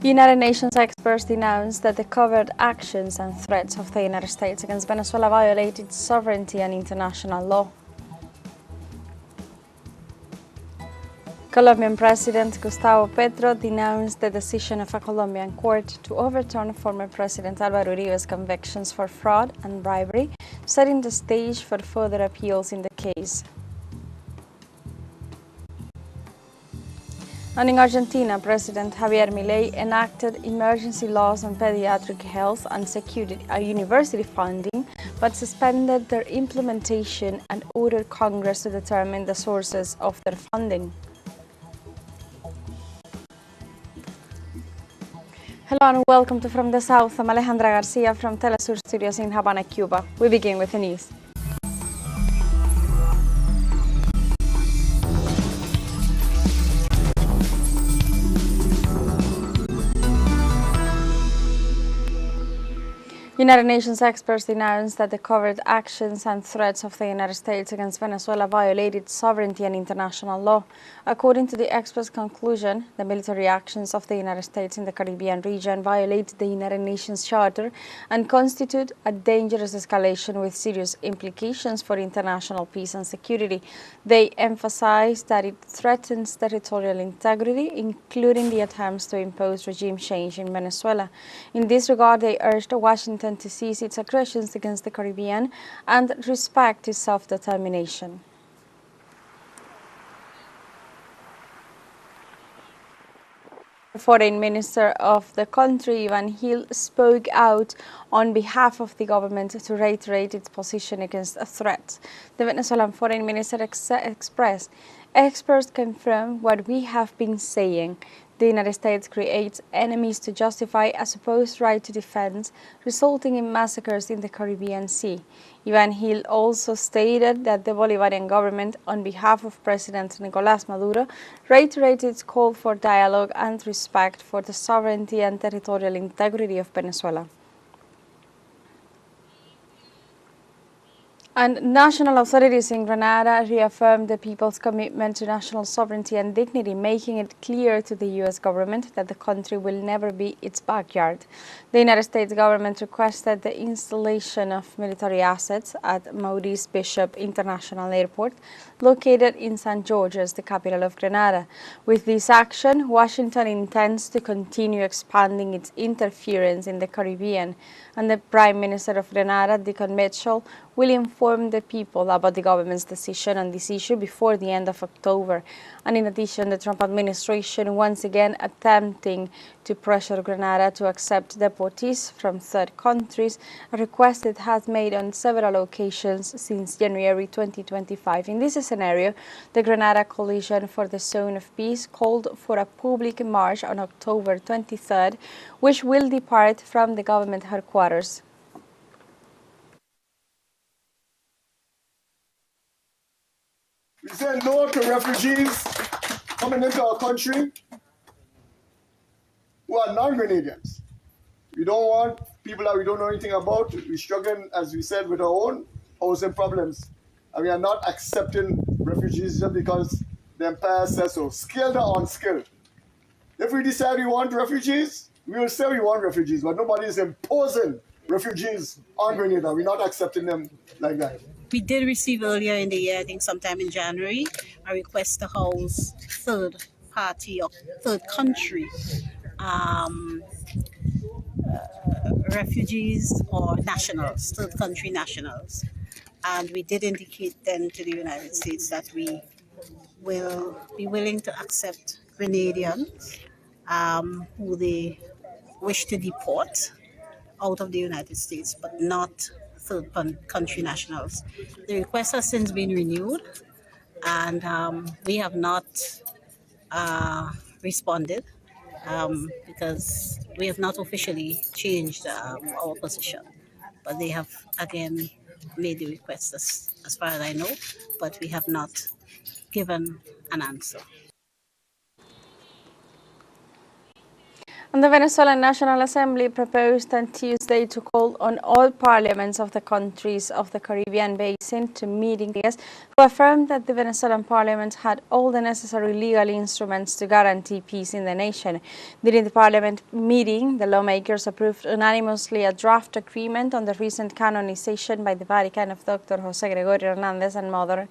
United Nations experts denounced that the covert actions and threats of the United States against Venezuela violated sovereignty and international law. Colombian President Gustavo Petro denounced the decision of a Colombian court to overturn former President Alvaro Uribe's convictions for fraud and bribery, setting the stage for further appeals in the case. And in Argentina, President Javier Milei enacted emergency laws on pediatric health and secured university funding, but suspended their implementation and ordered Congress to determine the sources of their funding. Hello and welcome to From the South. I'm Alejandra Garcia from teleSUR Studios in Havana, Cuba. We begin with the news. United Nations experts denounced that the covert actions and threats of the United States against Venezuela violated sovereignty and international law. According to the experts' conclusion, the military actions of the United States in the Caribbean region violate the United Nations Charter and constitute a dangerous escalation with serious implications for international peace and security. They emphasized that it threatens territorial integrity, including the attempts to impose regime change in Venezuela. In this regard, they urged Washington to cease its aggressions against the Caribbean and respect its self-determination. The foreign minister of the country, Ivan Hill, spoke out on behalf of the government to reiterate its position against threats. The Venezuelan foreign minister expressed, "Experts confirm what we have been saying. The United States creates enemies to justify a supposed right to defense, resulting in massacres in the Caribbean Sea." Ivan Hill also stated that the Bolivarian government, on behalf of President Nicolás Maduro, reiterated its call for dialogue and respect for the sovereignty and territorial integrity of Venezuela. And national authorities in Grenada reaffirmed the people's commitment to national sovereignty and dignity, making it clear to the U.S. government that the country will never be its backyard. The United States government requested the installation of military assets at Maurice Bishop International Airport, located in St. George's, the capital of Grenada. With this action, Washington intends to continue expanding its interference in the Caribbean, and the Prime Minister of Grenada, Deacon Mitchell, will inform the people about the government's decision on this issue before the end of October. And in addition, the Trump administration once again attempting to pressure Grenada to accept deportees from third countries, a request it has made on several occasions since January 2025. In this scenario, the Grenada Coalition for the Zone of Peace called for a public march on October 23rd, which will depart from the government headquarters. We say no to refugees coming into our country who are non-Grenadians. We don't want people that we don't know anything about. We're struggling, as we said, with our own housing problems. And we are not accepting refugees just because the empire says so, skilled or unskilled. If we decide we want refugees, we will say we want refugees, but nobody is imposing refugees on Grenada. We're not accepting them like that. We did receive earlier in the year, I think sometime in January, a request to house third party or third country refugees or nationals, third country nationals. And we did indicate then to the United States that we will be willing to accept Grenadians who they wish to deport out of the United States, but not third country nationals. The request has since been renewed, and we have not responded because we have not officially changed our position. But they have again made the request as far as I know, but we have not given an answer. And the Venezuelan National Assembly proposed on Tuesday to call on all parliaments of the countries of the Caribbean basin to meet in Vegas, who affirmed that the Venezuelan parliament had all the necessary legal instruments to guarantee peace in the nation. During the parliament meeting, the lawmakers approved unanimously a draft agreement on the recent canonization by the Vatican of Dr. José Gregorio Hernández and Mother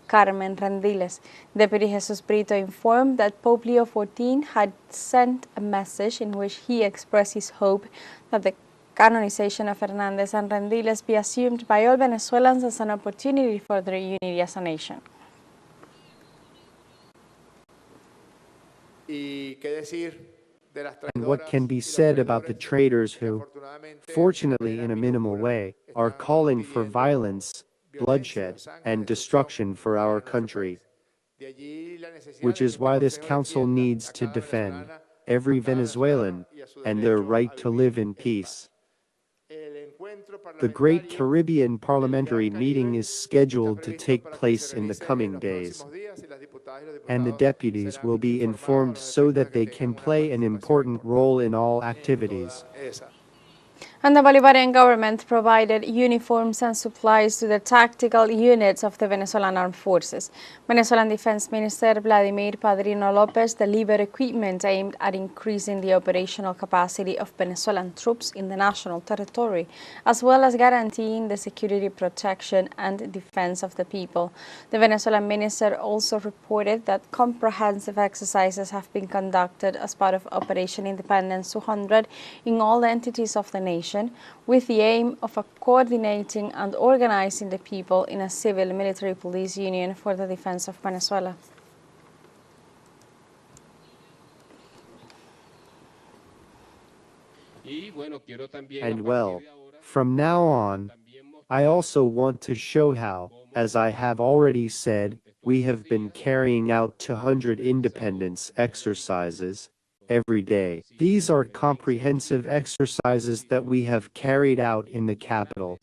Carmen Rendiles. Deputy Jesus Brito informed that Pope Leo XIV had sent a message in which he expressed his hope that the canonization of Hernández and Rendiles be assumed by all Venezuelans as an opportunity for their unity as a nation. And what can be said about the traitors who, fortunately in a minimal way, are calling for violence, bloodshed, and destruction for our country, which is why this council needs to defend every Venezuelan and their right to live in peace. The Great Caribbean Parliamentary Meeting is scheduled to take place in the coming days, and the deputies will be informed so that they can play an important role in all activities. And the Bolivarian government provided uniforms and supplies to the tactical units of the Venezuelan armed forces. Venezuelan Defense Minister Vladimir Padrino Lopez delivered equipment aimed at increasing the operational capacity of Venezuelan troops in the national territory, as well as guaranteeing the security, protection, and defense of the people. The Venezuelan minister also reported that comprehensive exercises have been conducted as part of Operation Independence 200 in all entities of the nation, with the aim of coordinating and organizing the people in a civil-military police union for the defense of Venezuela. And well, from now on, I also want to show how, as I have already said, we have been carrying out 200 independence exercises every day. These are comprehensive exercises that we have carried out in the capital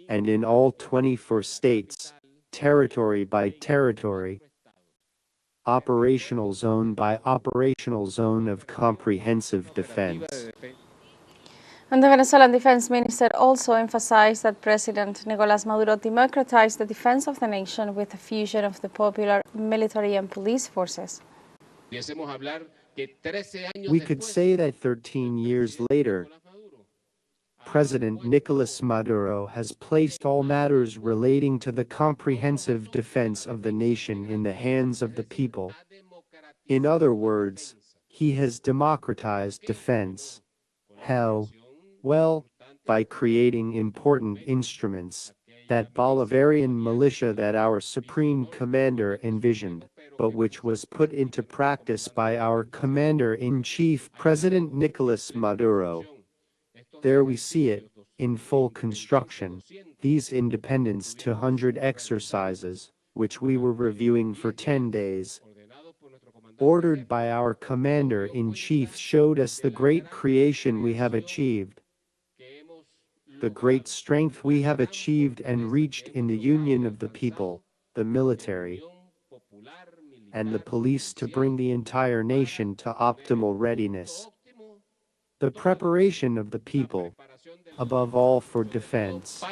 and in all 24 states, territory by territory, operational zone by operational zone of comprehensive defense. And the Venezuelan defense minister also emphasized that President Nicolás Maduro democratized the defense of the nation with the fusion of the popular military and police forces. We could say that 13 years later, President Nicolás Maduro has placed all matters relating to the comprehensive defense of the nation in the hands of the people. In other words, he has democratized defense. How? Well, by creating important instruments, that Bolivarian militia that our supreme commander envisioned, but which was put into practice by our commander-in-chief President Nicolás Maduro. There we see it, in full construction, these Independence 200 exercises, which we were reviewing for 10 days, ordered by our commander-in-chief, showed us the great creation we have achieved, the great strength we have achieved and reached in the union of the people, the military, and the police to bring the entire nation to optimal readiness. The preparation of the people, above all for defense.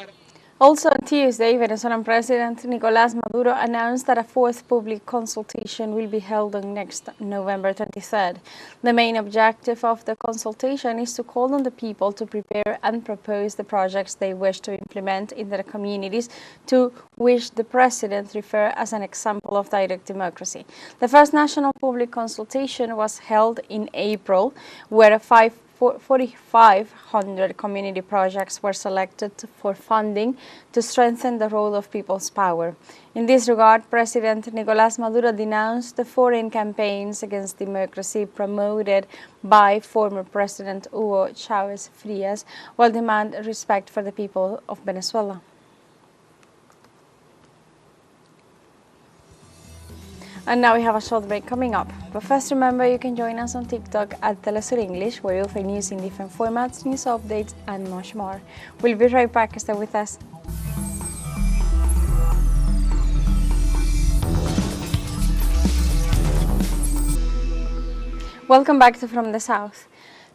Also on Tuesday, Venezuelan President Nicolás Maduro announced that a fourth public consultation will be held on next November 23rd. The main objective of the consultation is to call on the people to prepare and propose the projects they wish to implement in their communities, to which the president referred as an example of direct democracy. The first national public consultation was held in April, where 4,500 community projects were selected for funding to strengthen the role of people's power. In this regard, President Nicolás Maduro denounced the foreign campaigns against democracy promoted by former President Hugo Chávez Frías, while demanding respect for the people of Venezuela. And now we have a short break coming up. But first, remember you can join us on TikTok at teleSUR English, where you'll find news in different formats, news updates, and much more. We'll be right back. Stay with us. Welcome back to From the South.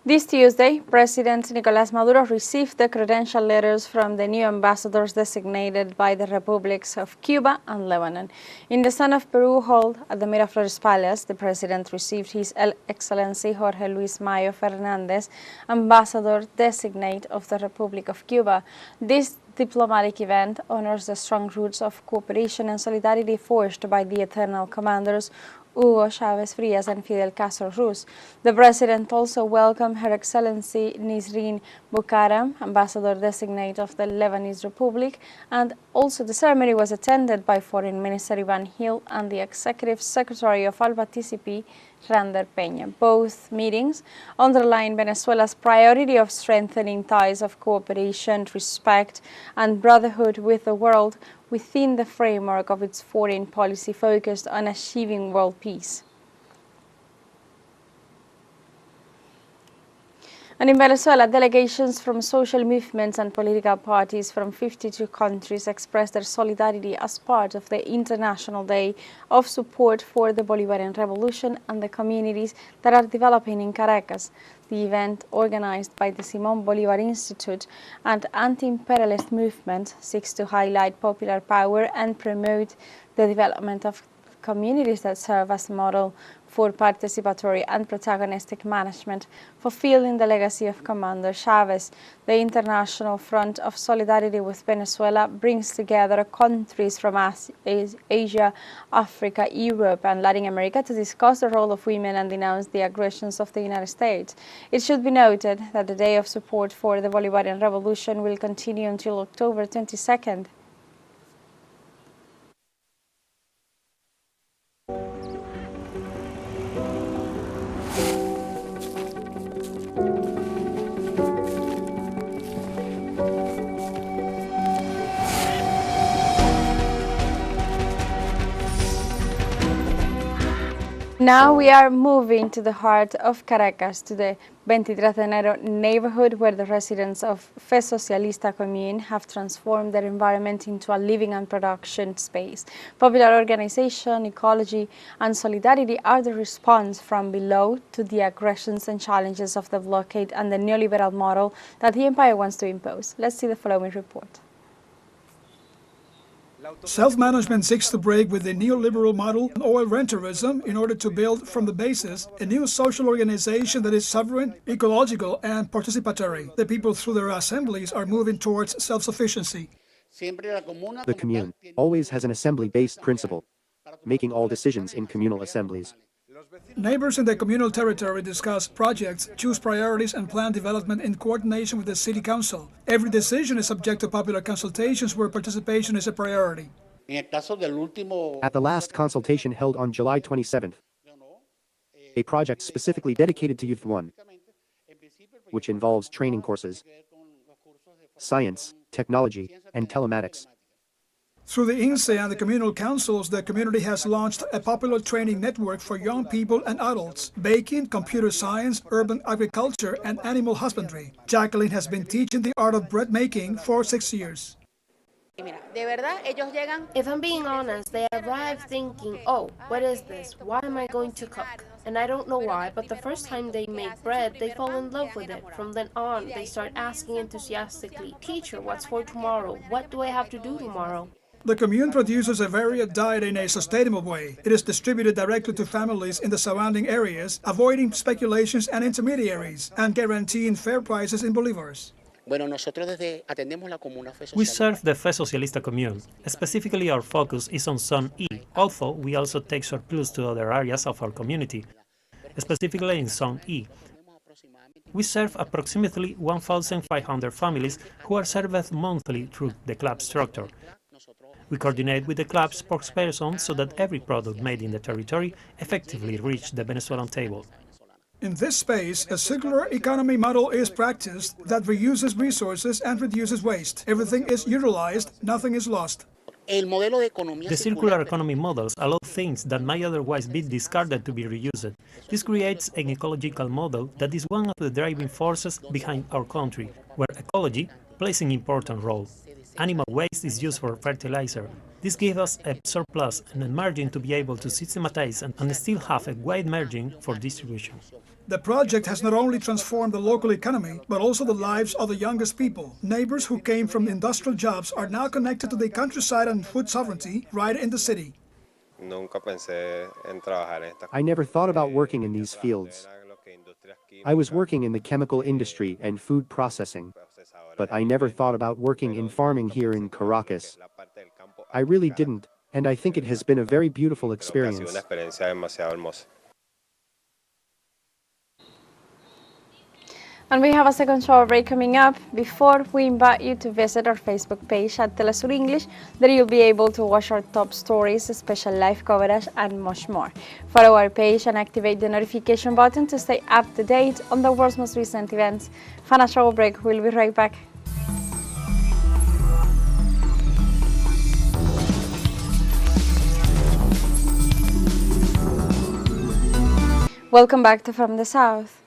This Tuesday, President Nicolás Maduro received the credential letters from the new ambassadors designated by the republics of Cuba and Lebanon. In the Son of Peru hall at the Miraflores Palace, the president received His Excellency Jorge Luis Mayo Fernández, ambassador designate of the Republic of Cuba. This diplomatic event honors the strong roots of cooperation and solidarity forged by the eternal commanders Hugo Chávez Frías and Fidel Castro Ruz. The president also welcomed Her Excellency Nisrin Boukaram, ambassador designate of the Lebanese Republic, and also the ceremony was attended by Foreign Minister Ivan Hill and the Executive Secretary of Al-Participi, Rander Peña. Both meetings underline Venezuela's priority of strengthening ties of cooperation, respect, and brotherhood with the world within the framework of its foreign policy focused on achieving world peace. And in Venezuela, delegations from social movements and political parties from 52 countries expressed their solidarity as part of the International Day of Support for the Bolivarian Revolution and the communities that are developing in Caracas. The event, organized by the Simón Bolívar Institute and anti-imperialist movement, seeks to highlight popular power and promote the development of communities that serve as a model for participatory and protagonistic management, fulfilling the legacy of Commander Chávez. The International Front of Solidarity with Venezuela brings together countries from Asia, Africa, Europe, and Latin America to discuss the role of women and denounce the aggressions of the United States. It should be noted that the Day of Support for the Bolivarian Revolution will continue until October 22nd. Now we are moving to the heart of Caracas, to the 23 de Enero neighborhood, where the residents of Fe Socialista commune have transformed their environment into a living and production space. Popular organization, ecology, and solidarity are the response from below to the aggressions and challenges of the blockade and the neoliberal model that the empire wants to impose. Let's see the following report. Self-management seeks to break with the neoliberal model and oil renterism in order to build from the basis a new social organization that is sovereign, ecological, and participatory. The people through their assemblies are moving towards self-sufficiency. The commune always has an assembly-based principle, making all decisions in communal assemblies. Neighbors in the communal territory discuss projects, choose priorities, and plan development in coordination with the city council. Every decision is subject to popular consultations where participation is a priority. At the last consultation held on July 27th, a project specifically dedicated to Youth 1, which involves training courses, science, technology, and telematics. Through the INSE and the communal councils, the community has launched a popular training network for young people and adults: baking, computer science, urban agriculture, and animal husbandry. Jacqueline has been teaching the art of bread making for 6 years. If I'm being honest, they arrive thinking, oh, what is this? Why am I going to cook? And I don't know why, but the first time they make bread, they fall in love with it. From then on, they start asking enthusiastically, teacher, what's for tomorrow? What do I have to do tomorrow? The commune produces a varied diet in a sustainable way. It is distributed directly to families in the surrounding areas, avoiding speculations and intermediaries, and guaranteeing fair prices in bolivars. We serve the Fe Socialista commune. Specifically, our focus is on Zone E, although we also take surplus to other areas of our community. Specifically in Zone E, we serve approximately 1,500 families who are served monthly through the club structure. We coordinate with the club spokesperson so that every product made in the territory effectively reaches the Venezuelan table. In this space, a circular economy model is practiced that reuses resources and reduces waste. Everything is utilized, nothing is lost. The circular economy models allow things that might otherwise be discarded to be reused. This creates an ecological model that is one of the driving forces behind our country, where ecology plays an important role. Animal waste is used for fertilizer. This gives us a surplus and a margin to be able to systematize and still have a wide margin for distribution. The project has not only transformed the local economy, but also the lives of the youngest people. Neighbors who came from industrial jobs are now connected to the countryside and food sovereignty right in the city. I never thought about working in these fields. I was working in the chemical industry and food processing, but I never thought about working in farming here in Caracas. I really didn't, and I think it has been a very beautiful experience. And we have a second show break coming up. Before we invite you to visit our Facebook page at teleSUR English, there you'll be able to watch our top stories, special live coverage, and much more. Follow our page and activate the notification button to stay up to date on the world's most recent events. Fun show break. We'll be right back. Welcome back to From the South.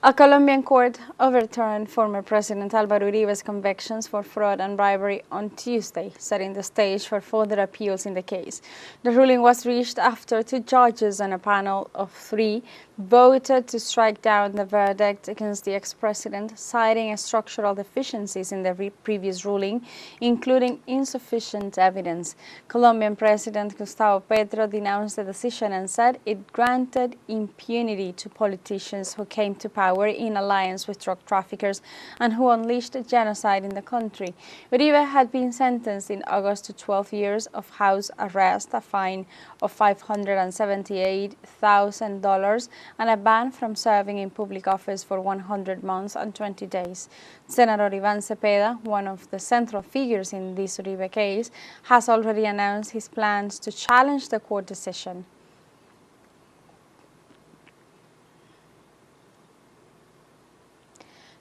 A Colombian court overturned former President Alvaro Uribe's convictions for fraud and bribery on Tuesday, setting the stage for further appeals in the case. The ruling was reached after 2 judges on a panel of 3 voted to strike down the verdict against the ex-president, citing structural deficiencies in the previous ruling, including insufficient evidence. Colombian President Gustavo Petro denounced the decision and said it granted impunity to politicians who came to power in alliance with drug traffickers and who unleashed genocide in the country. Uribe had been sentenced in August to 12 years of house arrest, a fine of $578,000, and a ban from serving in public office for 100 months and 20 days. Senator Iván Cepeda, one of the central figures in this Uribe case, has already announced his plans to challenge the court decision.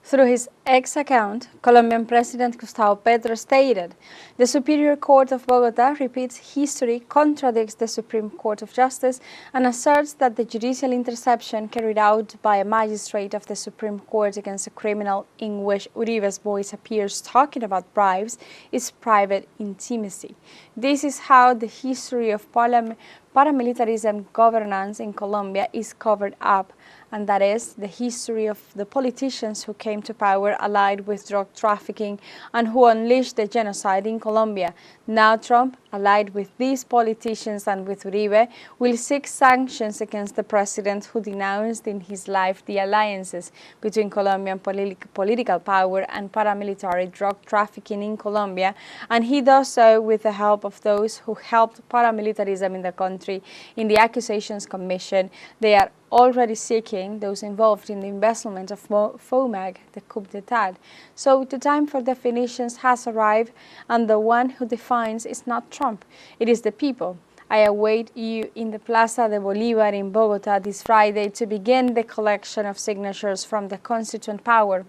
Through his X account, Colombian President Gustavo Petro stated, "The Superior Court of Bogotá repeats history, contradicts the Supreme Court of Justice, and asserts that the judicial interception carried out by a magistrate of the Supreme Court against a criminal in which Uribe's voice appears talking about bribes is private intimacy. This is how the history of paramilitarism governance in Colombia is covered up, and that is the history of the politicians who came to power allied with drug trafficking and who unleashed the genocide in Colombia. Now Trump, allied with these politicians and with Uribe, will seek sanctions against the president who denounced in his life the alliances between Colombian political power and paramilitary drug trafficking in Colombia, and he does so with the help of those who helped paramilitarism in the country. In the accusations commission, they are already seeking those involved in the embezzlement of FOMAG, the coup d'etat. So the time for definitions has arrived, and the one who defines is not Trump, it is the people. I await you in the Plaza de Bolívar in Bogotá this Friday to begin the collection of signatures from the constituent power.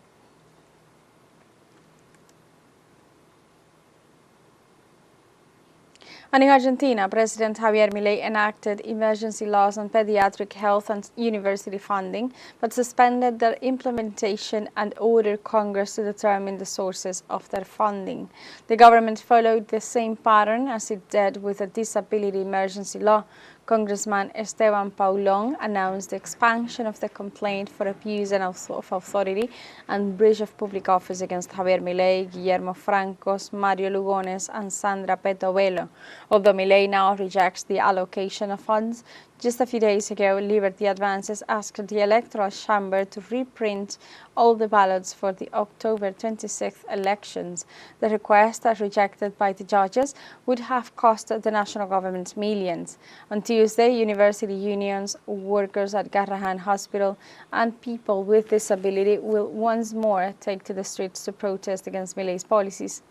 And in Argentina, President Javier Milei enacted emergency laws on pediatric health and university funding, but suspended their implementation and ordered Congress to determine the sources of their funding. The government followed the same pattern as it did with the disability emergency law. Congressman Esteban Paulón announced the expansion of the complaint for abuse of authority and breach of public office against Javier Milei, Guillermo Francos, Mario Lugones, and Sandra Petovelo. Although Milei now rejects the allocation of funds, just a few days ago, Liberty Advances asked the Electoral Chamber to reprint all the ballots for the October 26th elections. The request, rejected by the judges, would have cost the national government millions. On Tuesday, university unions, workers at Garrahan Hospital, and people with disability will once more take to the streets to protest against Milei's policies.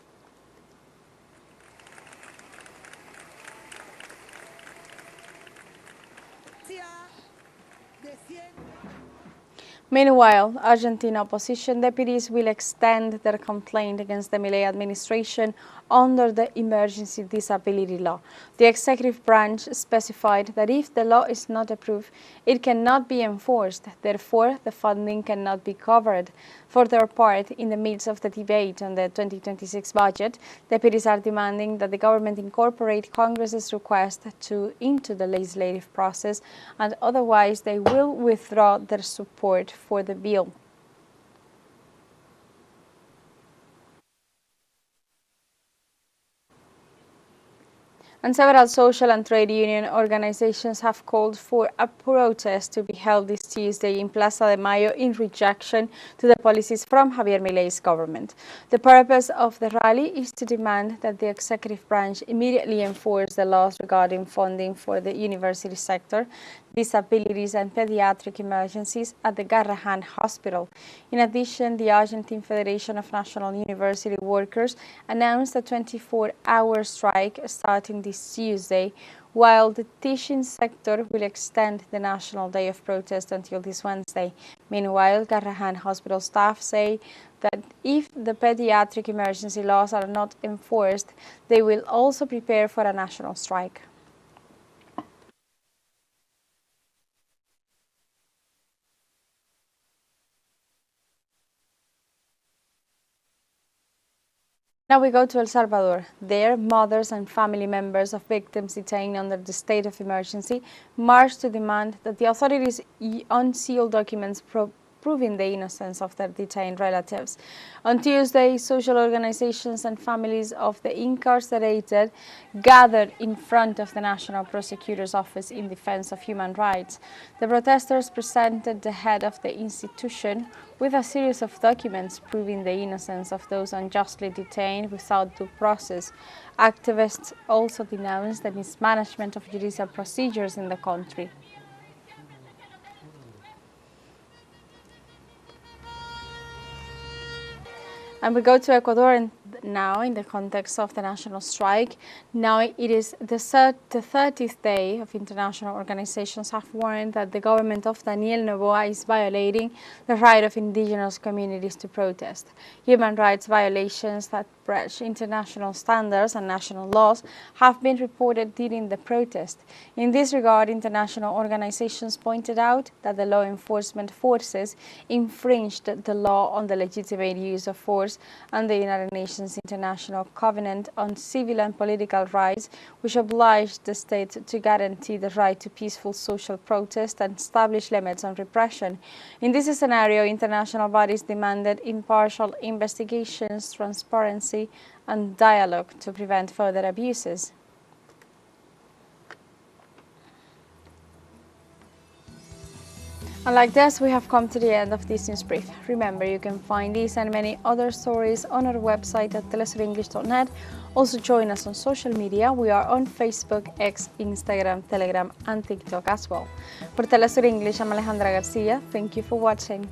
Meanwhile, Argentina opposition deputies will extend their complaint against the Milei administration under the emergency disability law. The executive branch specified that if the law is not approved, it cannot be enforced. Therefore, the funding cannot be covered. For their part, in the midst of the debate on the 2026 budget, deputies are demanding that the government incorporate Congress's request into the legislative process, and otherwise they will withdraw their support for the bill. And several social and trade union organizations have called for a protest to be held this Tuesday in Plaza de Mayo in rejection to the policies from Javier Milei's government. The purpose of the rally is to demand that the executive branch immediately enforce the laws regarding funding for the university sector, disabilities and pediatric emergencies at the Garrahan Hospital. In addition, the Argentine Federation of National University Workers announced a 24-hour strike starting this Tuesday, while the teaching sector will extend the National Day of Protest until this Wednesday. Meanwhile, Garrahan Hospital staff say that if the pediatric emergency laws are not enforced, they will also prepare for a national strike. Now we go to El Salvador. There, mothers and family members of victims detained under the state of emergency marched to demand that the authorities unseal documents proving the innocence of their detained relatives. On Tuesday, social organizations and families of the incarcerated gathered in front of the National Prosecutor's Office in defense of human rights. The protesters presented the head of the institution with a series of documents proving the innocence of those unjustly detained without due process. Activists also denounced the mismanagement of judicial procedures in the country. And we go to Ecuador now in the context of the national strike. Now it is the 30th day of international organizations have warned that the government of Daniel Noboa is violating the right of indigenous communities to protest. Human rights violations that breach international standards and national laws have been reported during the protest. In this regard, international organizations pointed out that the law enforcement forces infringed the law on the legitimate use of force and the United Nations International Covenant on Civil and Political Rights, which obliged the state to guarantee the right to peaceful social protest and establish limits on repression. In this scenario, international bodies demanded impartial investigations, transparency, and dialogue to prevent further abuses. And like this, we have come to the end of this news brief. Remember, you can find these and many other stories on our website at telesurenglish.net. Also join us on social media. We are on Facebook, X, Instagram, Telegram, and TikTok as well. For Telesur English, I'm Alejandra Garcia. Thank you for watching.